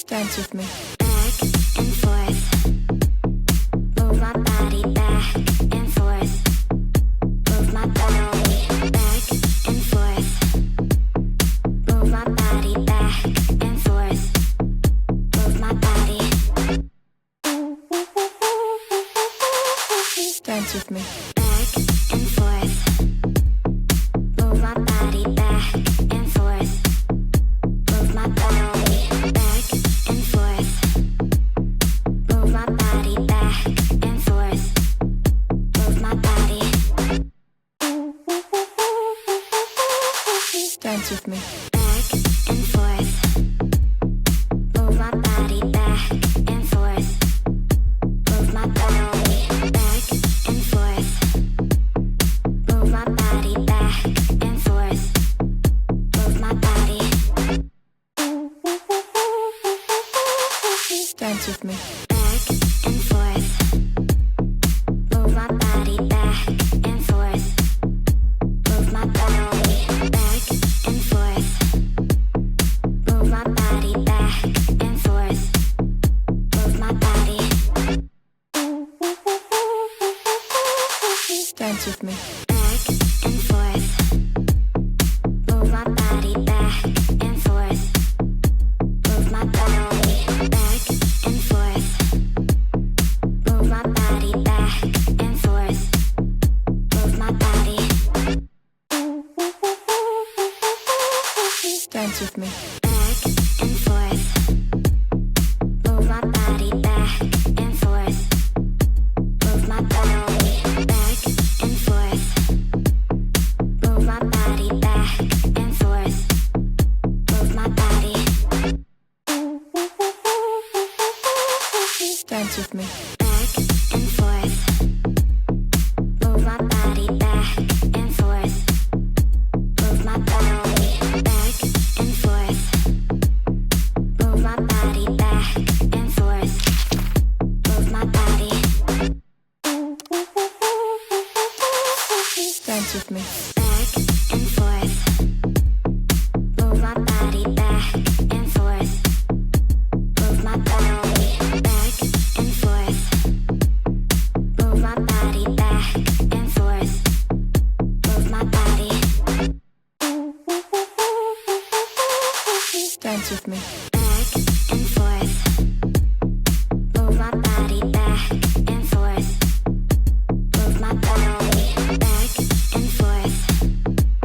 Dance with me. Back and forth. Move my body back and forth. Move my body back and forth. Move my body back and forth. Move my body. Dance with me. Back and forth. Move my body back and forth. Move my body back and forth. Move my body back and forth. Move my body. Dance with me. Back and forth. Move my body back and forth. Move my body back and forth. Move my body back and forth. Move my body. Dance with me. Back and forth. Move my body back and forth. Move my body back and forth. Move my body back and forth. Move my body. Dance with me. Back and forth. Move my body back and forth. Move my body back and forth. Move my body back and forth. Move my body. Dance with me. Back and forth. Move my body back and forth. Move my body back and forth. Move my body back and forth. Move my body. Dance with me. Back and forth. Move my body back and forth. Move my body back and forth. Move my body back and forth. Move my body. Dance with me. Back and forth. Move my body back and forth. Move my body back and forth. Move my body back and forth. Move my body. Dance with me.